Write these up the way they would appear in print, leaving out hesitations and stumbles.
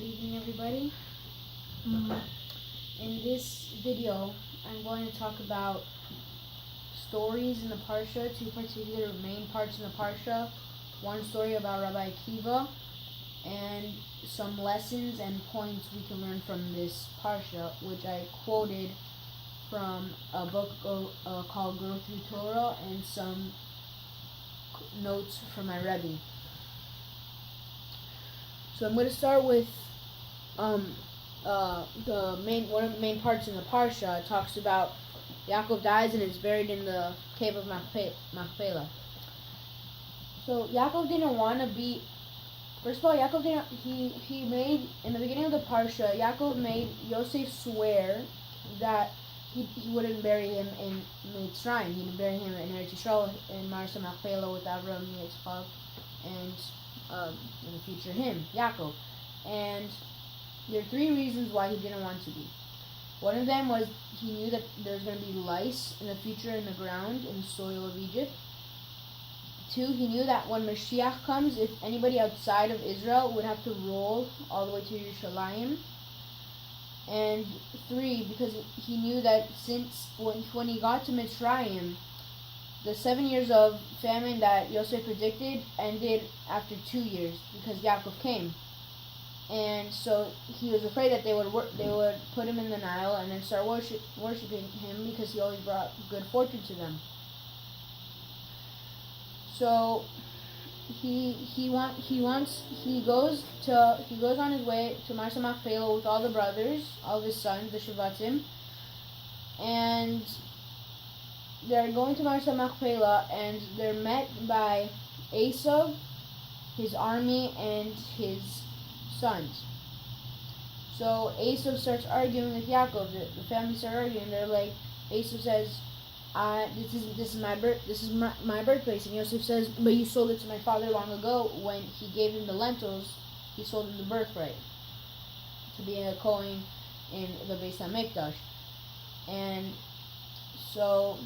Good evening, everybody. In this video, I'm going to talk about stories in the Parsha, two particular main parts in the Parsha. One story about Rabbi Akiva, and some lessons and points we can learn from this Parsha, which I quoted from a book called Grow Through Torah and some notes from my Rebbe. So I'm going to start with one of the main parts in the Parsha. It talks about Yaakov dies and is buried in the cave of Machpelah. So Yaakov didn't want to be. First of all, Yaakov didn't. He made in the beginning of the Parsha. Yaakov made Yosef swear that he wouldn't bury him in Mitzrayim. He would bury him in Eretz Yisrael in Parsha Machpelah with Avram, Yitzchak, and in the future him, Yaakov. And there are three reasons why he didn't want to be. One of them was he knew that there's going to be lice in the future in the ground, in the soil of Egypt. Two, he knew that when Mashiach comes, if anybody outside of Israel would have to roll all the way to Yerushalayim. And three, because he knew that since when he got to Mitzrayim, the 7 years of famine that Yosef predicted ended after 2 years because Yaakov came. And so he was afraid that they would put him in the Nile and then start worshiping him because he always brought good fortune to them. So he goes on his way to Parsha Machpelah with all the brothers, all of his sons, the Shvatim, and they're going to Parsha Machpelah, and they're met by Esav, his army, and his sons. So Esav starts arguing with Yaakov. The family start arguing. They're like, Esav says, "This is my birthplace," and Yosef says, "But you sold it to my father long ago when he gave him the lentils. He sold him the birthright to be a Kohen in the Beis Hamikdash." And so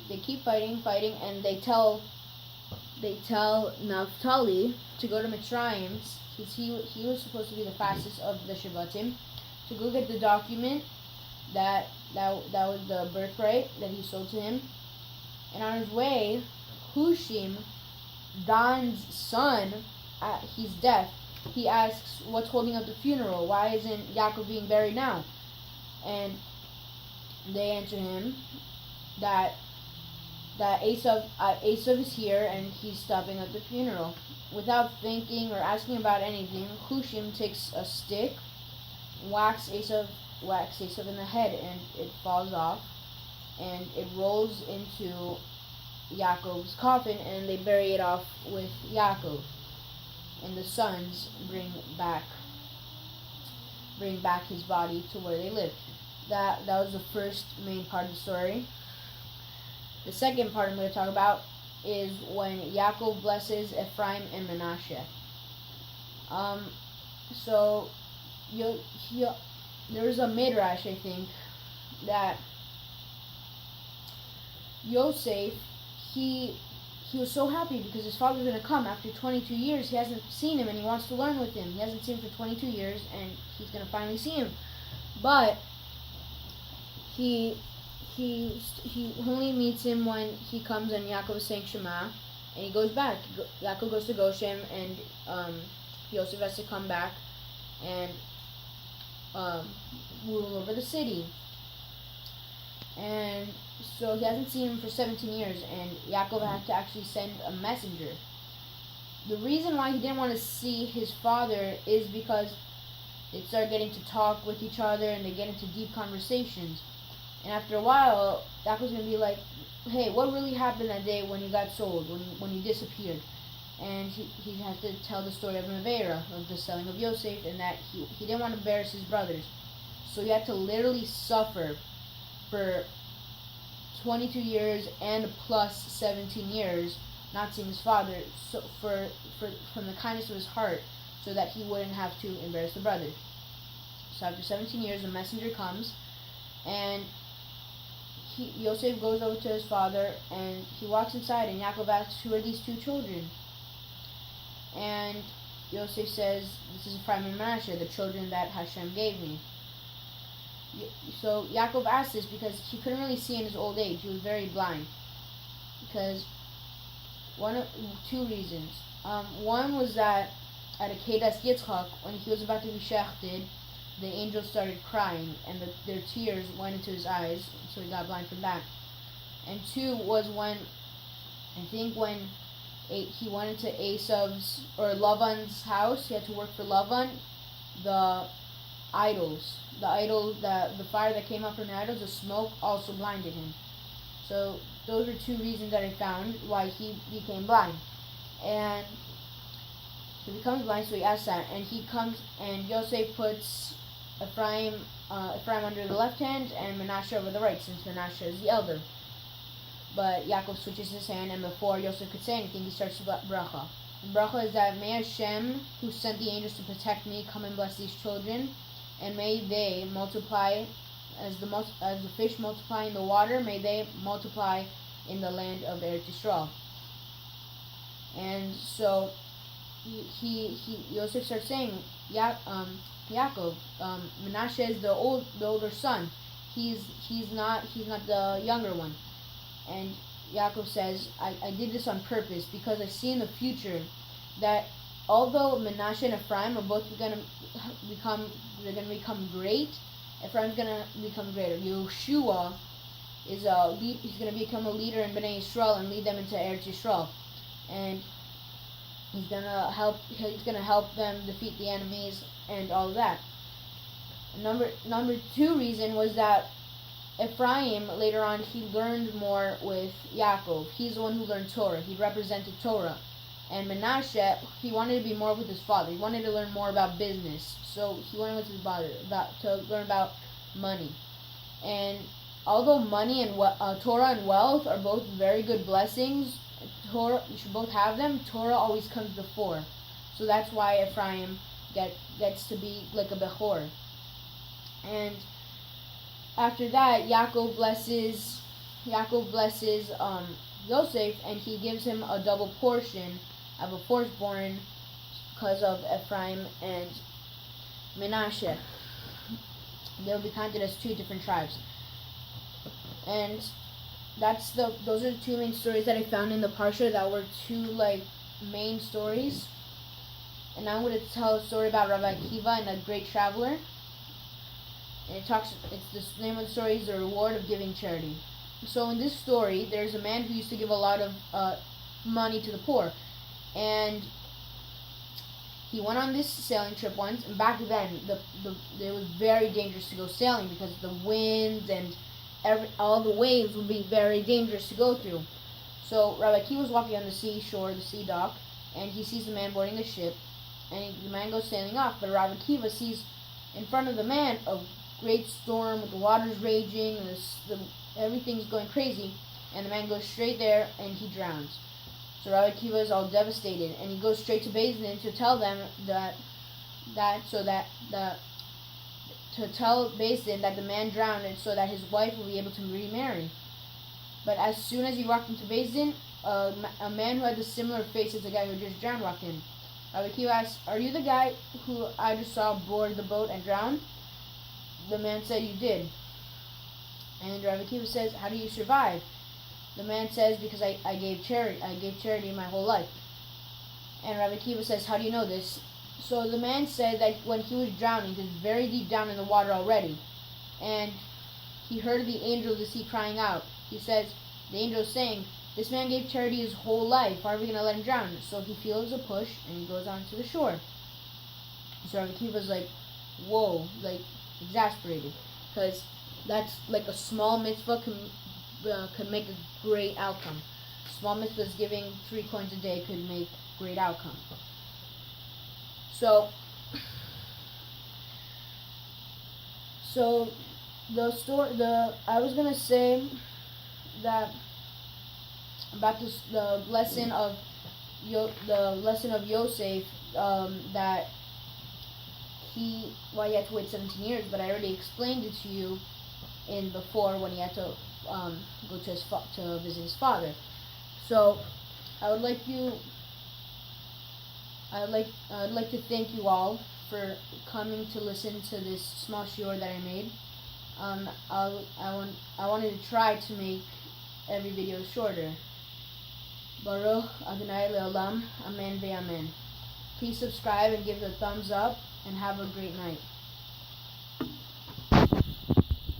they keep fighting, and they tell Naphtali to go to Mitzrayim. He was supposed to be the fastest of the Shvatim, to go get the document that was the birthright that he sold to him. And on his way, Hushim, Don's son, he's deaf. He asks, "What's holding up the funeral? Why isn't Yaakov being buried now?" And they answer him that Esav is here and he's stopping at the funeral. Without thinking or asking about anything, Hushim takes a stick, whacks Esav in the head, and it falls off, and it rolls into Yaakov's coffin, and they bury it off with Yaakov. And the sons bring back his body to where they lived. That was the first main part of the story. The second part I'm going to talk about is when Yaakov blesses Ephraim and Menashe. So there's a midrash, I think, that Yosef, he was so happy because his father's going to come after 22 years. He hasn't seen him and he wants to learn with him. He hasn't seen him for 22 years and he's going to finally see him. But he only meets him when he comes and Yaakov is saying Shema, and he goes back. Yaakov goes to Goshen, and Yosef has to come back and rule over the city. And so he hasn't seen him for 17 years, and Yaakov had to actually send a messenger. The reason why he didn't want to see his father is because they start getting to talk with each other, and they get into deep conversations. And after a while, Yaakov's going to be like, "Hey, what really happened that day when you got sold, when you disappeared?" And he has to tell the story of Nevera, of the selling of Yosef, and that he didn't want to embarrass his brothers. So he had to literally suffer for 22 years and plus 17 years not seeing his father, so from the kindness of his heart, so that he wouldn't have to embarrass the brothers. So after 17 years, a messenger comes, and Yosef goes over to his father, and he walks inside, and Yaakov asks, "Who are these two children?" And Yosef says, "This is Ephraim and Manasseh, the children that Hashem gave me." So Yaakov asked this because he couldn't really see in his old age. He was very blind. Because two reasons. One was that at a Kedas Yitzchak, when he was about to be shechted, the angel started crying, and their tears went into his eyes, so he got blind from that. And two was when he went into Esav's or Lavan's house, he had to work for Lavan. The fire that came up from the idols, the smoke also blinded him. So those are two reasons that I found why he became blind. And he becomes blind, so he asks that, and he comes, and Yosef puts Ephraim under the left hand and Manasseh over the right, since Manasseh is the elder. But Yaakov switches his hand, and before Yosef could say anything, he starts with bracha. And bracha is that, "May Hashem, who sent the angels to protect me, come and bless these children, and may they multiply as the fish multiply in the water, may they multiply in the land of Eretz Yisrael." And so Yosef starts saying, Yaakov, Manasseh is the older son. He's not the younger one. And Yaakov says, I did this on purpose because I see in the future that although Manasseh and Ephraim are both going to become great, Ephraim's going to become greater. Yeshua he's going to become a leader in Bnei Yisrael and lead them into Eretz Yisrael. And he's going to help them defeat the enemies and all of that. Number two reason was that Ephraim, later on, he learned more with Yaakov. He's the one who learned Torah. He represented Torah. And Manasseh, he wanted to be more with his father. He wanted to learn more about business. So he went with his father to learn about money. And although money and Torah and wealth are both very good blessings, Torah, you should both have them, Torah always comes before. So that's why Ephraim gets to be like a Bechor. And after that, Yaakov blesses Yosef, and he gives him a double portion of a firstborn because of Ephraim and Manasseh. They'll be counted as two different tribes. And those are the two main stories that I found in the Parsha that were two main stories. And now I'm going to tell a story about Rabbi Akiva and a great traveler. And the name of the story is The Reward of Giving Charity. So in this story, there's a man who used to give a lot of money to the poor. And he went on this sailing trip once, and back then, it was very dangerous to go sailing because the winds and all the waves would be very dangerous to go through. So Rabbi Akiva was walking on the seashore, the sea dock, and he sees the man boarding the ship, and the man goes sailing off. But Rabbi Akiva sees in front of the man a great storm with the waters raging, and everything's going crazy, and the man goes straight there, and he drowns. So Rabbi Akiva is all devastated, and he goes straight to Beis Din to tell them to tell Beis Din that the man drowned, and so that his wife will be able to remarry. But as soon as he walked into Beis Din, a man who had a similar face as the guy who just drowned walked in. Rabbi Akiva asked, "Are you the guy who I just saw board the boat and drown?" The man said, "You did." And Rabbi Akiva says, "How do you survive?" The man says, "Because I gave charity. I gave charity my whole life." And Rabbi Akiva says, "How do you know this?" So the man said that when he was drowning, he was very deep down in the water already, and he heard the angel of the sea crying out. He says, the angel is saying, "This man gave charity his whole life. Why are we going to let him drown?" So he feels a push, and he goes on to the shore. So Rabbi Akiva's like, whoa, exasperated, because that's a small mitzvah could make a great outcome. Small mitzvahs giving 3 coins a day could make great outcome. So the story, I was gonna say that about the lesson of Yosef, that he had to wait 17 years, but I already explained it to you in before when he had to go to visit his father. So I would like I'd like to thank you all for coming to listen to this small shiur that I made. I wanted to try to make every video shorter. Baruch Adonai Leolam, Amen ve'Amen. Please subscribe and give it a thumbs up, and have a great night.